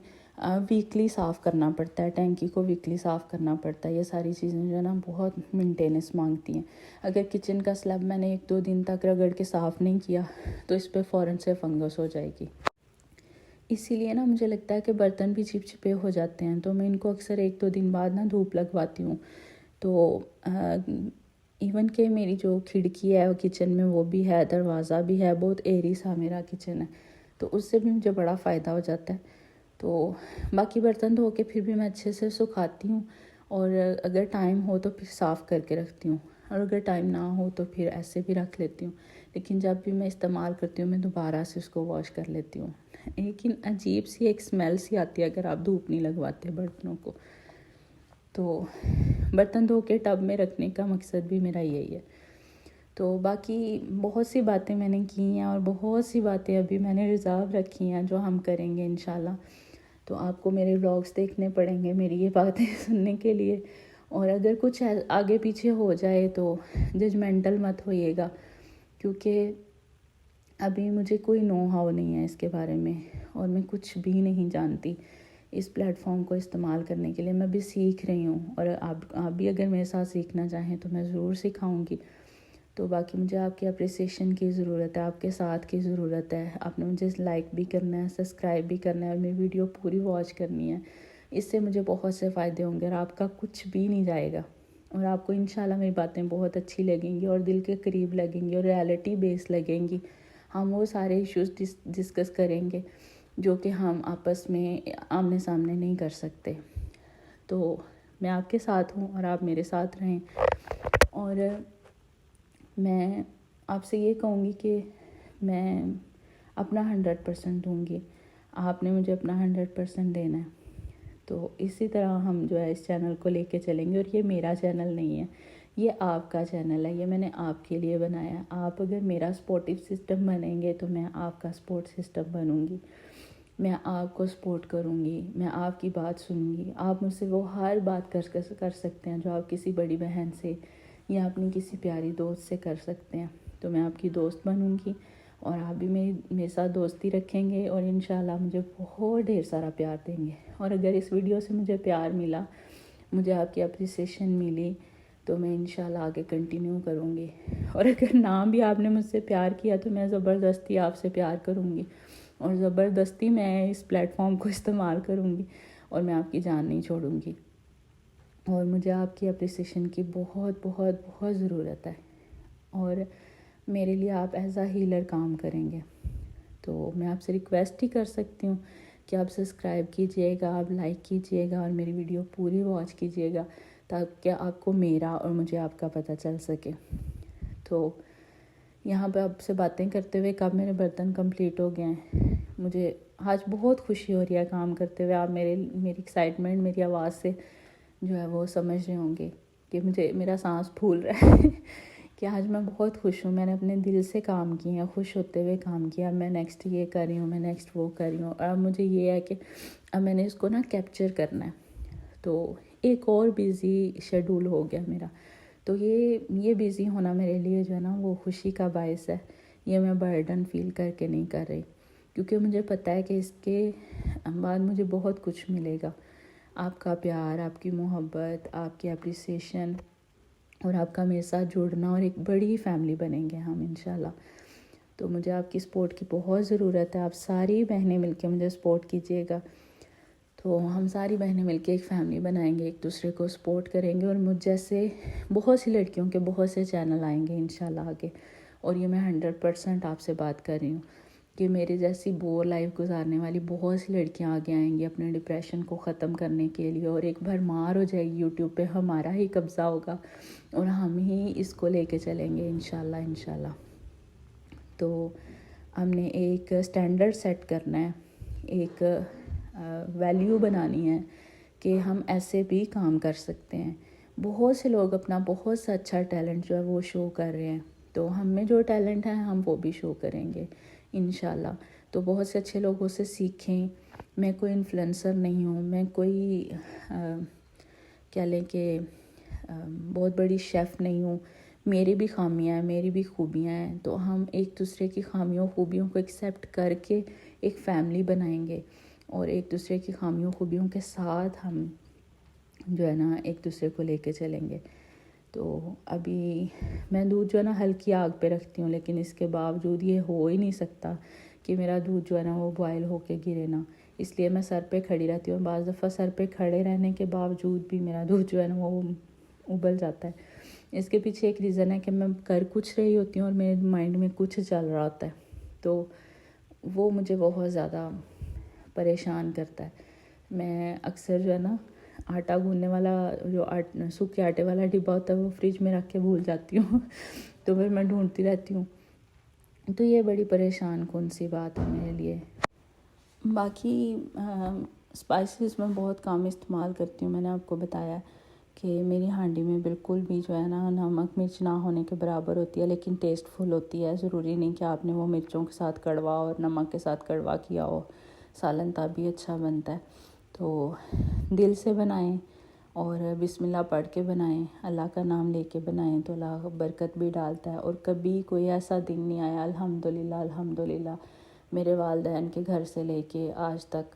ویکلی صاف کرنا پڑتا ہے، ٹینکی کو ویکلی صاف کرنا پڑتا ہے. یہ ساری چیزیں جو ہے نا بہت مینٹیننس مانگتی ہیں. اگر کچن کا سلیب میں نے 1-2 دن تک رگڑ کے صاف نہیں کیا تو اس پہ فوراً سے فنگس ہو جائے گی. اسی لیے نا مجھے لگتا ہے کہ برتن بھی چپچپے ہو جاتے ہیں، تو میں ان کو اکثر 1-2 دن بعد نا دھوپ لگواتی ہوں. تو ایون کہ میری جو کھڑکی ہے وہ کچن میں وہ بھی ہے، دروازہ بھی ہے، بہت ایری سا میرا کچن ہے، تو اس سے بھی مجھے بڑا فائدہ ہو جاتا ہے. تو باقی برتن دھو کے پھر بھی میں اچھے سے سکھاتی ہوں، اور اگر ٹائم ہو تو پھر صاف کر کے رکھتی ہوں، اور اگر ٹائم نہ ہو تو پھر ایسے بھی رکھ لیتی ہوں. لیکن جب بھی میں استعمال کرتی ہوں میں دوبارہ سے اس کو واش کر لیتی ہوں. لیکن عجیب سی ایک سمیل سی آتی ہے اگر آپ دھوپ نہیں لگواتے برتنوں کو. تو برتن دھو کے ٹب میں رکھنے کا مقصد بھی میرا یہی ہے. تو باقی بہت سی باتیں میں نے کی ہیں، اور بہت سی باتیں ابھی میں نے ریزرو رکھی ہیں جو ہم کریں گے انشاءاللہ. تو آپ کو میرے ولاگس دیکھنے پڑیں گے میری یہ باتیں سننے کے لیے. اور اگر کچھ آگے پیچھے ہو جائے تو ججمنٹل مت ہوئیے گا، کیونکہ ابھی مجھے کوئی نو ہاؤ نہیں ہے اس کے بارے میں، اور میں کچھ بھی نہیں جانتی اس پلیٹ فارم کو استعمال کرنے کے لیے. میں بھی سیکھ رہی ہوں، اور آپ بھی اگر میرے ساتھ سیکھنا چاہیں تو میں ضرور سکھاؤں گی. تو باقی مجھے آپ کی اپریسیشن کی ضرورت ہے، آپ کے ساتھ کی ضرورت ہے. آپ نے مجھے لائک بھی کرنا ہے، سبسکرائب بھی کرنا ہے، اور میری ویڈیو پوری واچ کرنی ہے. اس سے مجھے بہت سے فائدے ہوں گے، اور آپ کا کچھ بھی نہیں جائے گا، اور آپ کو انشاءاللہ میری باتیں بہت اچھی لگیں گی اور دل کے قریب لگیں گی اور ریالٹی بیس لگیں گی. ہم وہ سارے ایشوز ڈسکس کریں گے جو کہ ہم آپس میں آمنے سامنے نہیں کر سکتے. تو میں آپ کے ساتھ ہوں اور آپ میرے ساتھ رہیں. اور میں آپ سے یہ کہوں گی کہ میں اپنا 100% دوں گی، آپ نے مجھے اپنا 100% دینا ہے. تو اسی طرح ہم جو ہے اس چینل کو لے کے چلیں گے. اور یہ میرا چینل نہیں ہے، یہ آپ کا چینل ہے، یہ میں نے آپ کے لیے بنایا ہے. آپ اگر میرا سپورٹیو سسٹم بنیں گے تو میں آپ کا سپورٹ سسٹم بنوں گی. میں آپ کو سپورٹ کروں گی، میں آپ کی بات سنوں گی. آپ مجھ سے وہ ہر بات کر سکتے ہیں جو آپ کسی بڑی بہن سے یا اپنی کسی پیاری دوست سے کر سکتے ہیں. تو میں آپ کی دوست بنوں گی، اور آپ بھی میرے ساتھ دوستی رکھیں گے، اور انشاءاللہ مجھے بہت ڈھیر سارا پیار دیں گے. اور اگر اس ویڈیو سے مجھے پیار ملا، مجھے آپ کی اپریسیشن ملی، تو میں انشاءاللہ آگے کنٹینیو کروں گی. اور اگر نہ بھی آپ نے مجھ سے پیار کیا تو میں زبردستی آپ سے پیار کروں گی، اور زبردستی میں اس پلیٹ فارم کو استعمال کروں گی، اور میں آپ کی جان نہیں چھوڑوں گی. اور مجھے آپ کی اپریسیشن کی بہت بہت بہت ضرورت ہے، اور میرے لیے آپ ایز اے ہیلر کام کریں گے. تو میں آپ سے ریکویسٹ ہی کر سکتی ہوں کہ آپ سبسکرائب کیجئے گا، آپ لائک کیجئے گا، اور میری ویڈیو پوری واچ کیجئے گا تاکہ آپ کو میرا اور مجھے آپ کا پتہ چل سکے. تو یہاں پہ آپ سے باتیں کرتے ہوئے کب میرے برتن کمپلیٹ ہو گئے ہیں. مجھے آج بہت خوشی ہو رہی ہے کام کرتے ہوئے. آپ میری ایکسائٹمنٹ میری آواز سے جو ہے وہ سمجھ رہے ہوں گے کہ میرا سانس پھول رہا ہے کہ آج میں بہت خوش ہوں. میں نے اپنے دل سے کام کیا، خوش ہوتے ہوئے کام کیا. میں نیکسٹ یہ کر رہی ہوں، میں نیکسٹ وہ کر رہی ہوں. اور اب مجھے یہ ہے کہ اب میں نے اس کو نا کیپچر کرنا ہے. تو ایک اور بیزی شیڈول ہو گیا میرا. تو یہ بیزی ہونا میرے لیے جو ہے نا وہ خوشی کا باعث ہے. یہ میں برڈن فیل کر کے نہیں کر رہی، کیونکہ مجھے پتہ ہے کہ اس کے بعد مجھے بہت کچھ ملے گا. آپ کا پیار، آپ کی محبت، آپ کی اپریسیشن، اور آپ کا میرے ساتھ جڑنا، اور ایک بڑی فیملی بنیں گے ہم انشاءاللہ. تو مجھے آپ کی سپورٹ کی بہت ضرورت ہے. آپ ساری بہنیں مل کے مجھے سپورٹ کیجیے گا. تو ہم ساری بہنیں مل کے ایک فیملی بنائیں گے، ایک دوسرے کو سپورٹ کریں گے. اور مجھ جیسے بہت سی لڑکیوں کے بہت سے چینل آئیں گے انشاءاللہ آگے. اور یہ میں 100% آپ سے بات کر رہی ہوں کہ میرے جیسی بور لائف گزارنے والی بہت سی لڑکیاں آگے آئیں گی اپنے ڈپریشن کو ختم کرنے کے لیے. اور ایک بھرمار ہو جائے گی یوٹیوب پہ، ہمارا ہی قبضہ ہوگا اور ہم ہی اس کو لے کے چلیں گے انشاءاللہ. تو ہم نے ایک سٹینڈرڈ سیٹ کرنا ہے، ایک ویلیو بنانی ہے کہ ہم ایسے بھی کام کر سکتے ہیں. بہت سے لوگ اپنا بہت سا اچھا ٹیلنٹ جو ہے وہ شو کر رہے ہیں. تو ہم میں جو ٹیلنٹ ہے ہم وہ بھی شو کریں گے انشاءاللہ. تو بہت سے اچھے لوگوں سے سیکھیں. میں کوئی انفلوئنسر نہیں ہوں، میں کوئی کہہ لیں کہ بہت بڑی شیف نہیں ہوں. میری بھی خامیاں ہیں، میری بھی خوبیاں ہیں. تو ہم ایک دوسرے کی خامیوں خوبیوں کو ایکسیپٹ کر کے ایک فیملی بنائیں گے. اور ایک دوسرے کی خامیوں خوبیوں کے ساتھ ہم جو ہے نا ایک دوسرے کو لے کے چلیں گے. تو ابھی میں دودھ جو ہے نا ہلکی آگ پہ رکھتی ہوں، لیکن اس کے باوجود یہ ہو ہی نہیں سکتا کہ میرا دودھ جو ہے نا وہ بوائل ہو کے گرے نا، اس لیے میں سر پہ کھڑی رہتی ہوں. بعض دفعہ سر پہ کھڑے رہنے کے باوجود بھی میرا دودھ جو ہے نا وہ ابل جاتا ہے. اس کے پیچھے ایک ریزن ہے کہ میں کر کچھ رہی ہوتی ہوں اور میرے مائنڈ میں کچھ چل رہا ہوتا ہے، تو وہ مجھے بہت زیادہ پریشان کرتا ہے. میں اکثر جو ہے نا آٹا گوندنے والا جو سوکھے آٹے والا ڈبہ ہوتا ہے وہ فریج میں رکھ کے بھول جاتی ہوں تو پھر میں ڈھونڈتی رہتی ہوں. تو یہ بڑی پریشان کن سی بات ہے میرے لیے. باقی اسپائسیز میں بہت کم استعمال کرتی ہوں. میں نے آپ کو بتایا کہ میری ہانڈی میں بالکل بھی جو ہے نا نمک مرچ نہ ہونے کے برابر ہوتی ہے، لیکن ٹیسٹ فل ہوتی ہے. ضروری نہیں کہ آپ نے وہ مرچوں کے ساتھ کڑوا اور نمک کے ساتھ کڑوا کیا ہو، سالن تب بھی اچھا بنتا ہے. تو دل سے بنائیں اور بسم اللہ پڑھ کے بنائیں، اللہ کا نام لے کے بنائیں تو اللہ برکت بھی ڈالتا ہے. اور کبھی کوئی ایسا دن نہیں آیا الحمدللہ الحمدللہ میرے والدین کے گھر سے لے کے آج تک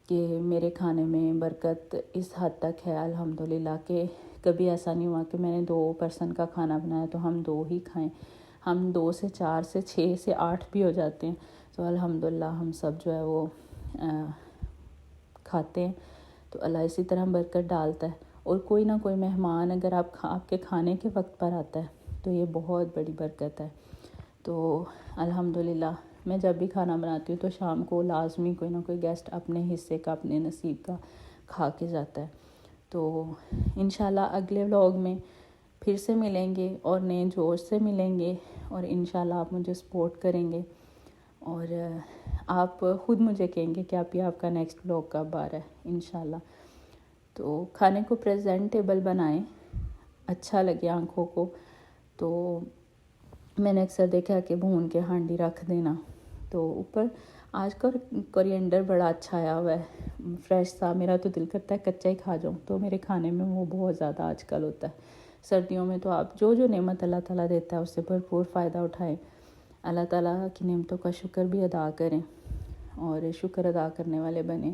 کہ میرے کھانے میں برکت اس حد تک ہے الحمدللہ کہ کبھی ایسا نہیں ہوا کہ میں نے 2 پرسن کا کھانا بنایا تو ہم 2 ہی کھائیں. ہم 2 سے 4 سے 6 سے 8 بھی ہو جاتے ہیں تو الحمدللہ ہم سب جو ہے وہ کھاتے ہیں. تو اللہ اسی طرح برکت ڈالتا ہے. اور کوئی نہ کوئی مہمان اگر آپ کے کھانے کے وقت پر آتا ہے تو یہ بہت بڑی برکت ہے. تو الحمدللہ میں جب بھی کھانا بناتی ہوں تو شام کو لازمی کوئی نہ کوئی گیسٹ اپنے حصے کا اپنے نصیب کا کھا کے جاتا ہے. تو انشاءاللہ اگلے ولاگ میں پھر سے ملیں گے اور نئے جوش سے ملیں گے، اور انشاءاللہ آپ مجھے سپورٹ کریں گے اور آپ خود مجھے کہیں گے کہ آپ کا نیکسٹ ولاگ کب آ رہا ہے انشاءاللہ. تو کھانے کو پریزنٹیبل بنائیں، اچھا لگے آنکھوں کو. تو میں نے اکثر دیکھا کہ بھون کے ہانڈی رکھ دینا، تو اوپر آج کل کورینڈر بڑا اچھا آیا ہوا ہے فریش سا. میرا تو دل کرتا ہے کچا ہی کھا جاؤں، تو میرے کھانے میں وہ بہت زیادہ آج کل ہوتا ہے. سردیوں میں تو آپ جو نعمت اللہ تعالیٰ دیتا ہے اس سے بھرپور فائدہ اٹھائیں. اللہ تعالیٰ کی نعمتوں کا شکر بھی ادا کریں اور شکر ادا کرنے والے بنیں.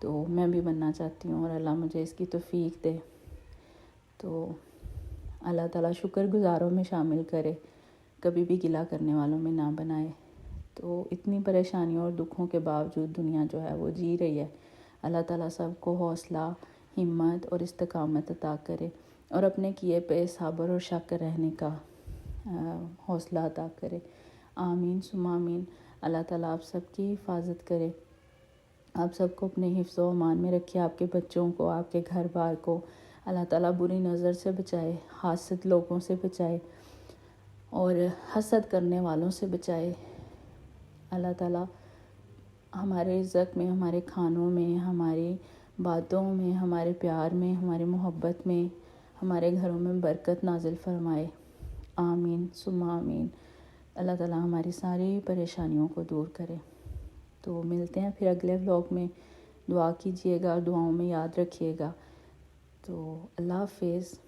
تو میں بھی بننا چاہتی ہوں اور اللہ مجھے اس کی توفیق دے. تو اللہ تعالیٰ شکر گزاروں میں شامل کرے، کبھی بھی گلہ کرنے والوں میں نہ بنائے. تو اتنی پریشانیوں اور دکھوں کے باوجود دنیا جو ہے وہ جی رہی ہے. اللہ تعالیٰ سب کو حوصلہ، ہمت اور استقامت عطا کرے اور اپنے کیے پہ صبر اور شکر رہنے کا حوصلہ عطا کرے. آمین ثم آمین. اللہ تعالیٰ آپ سب کی حفاظت کرے، آپ سب کو اپنے حفظ و امان میں رکھے، آپ کے بچوں کو، آپ کے گھر بار کو اللہ تعالیٰ بری نظر سے بچائے، حاسد لوگوں سے بچائے اور حسد کرنے والوں سے بچائے. اللہ تعالیٰ ہمارے رزق میں، ہمارے کھانوں میں، ہماری باتوں میں، ہمارے پیار میں، ہماری محبت میں، ہمارے گھروں میں برکت نازل فرمائے. آمین ثم آمین. اللہ تعالیٰ ہماری ساری پریشانیوں کو دور کرے. تو ملتے ہیں پھر اگلے ولاگ میں. دعا کیجیے گا، دعاؤں میں یاد رکھیے گا. تو اللہ حافظ.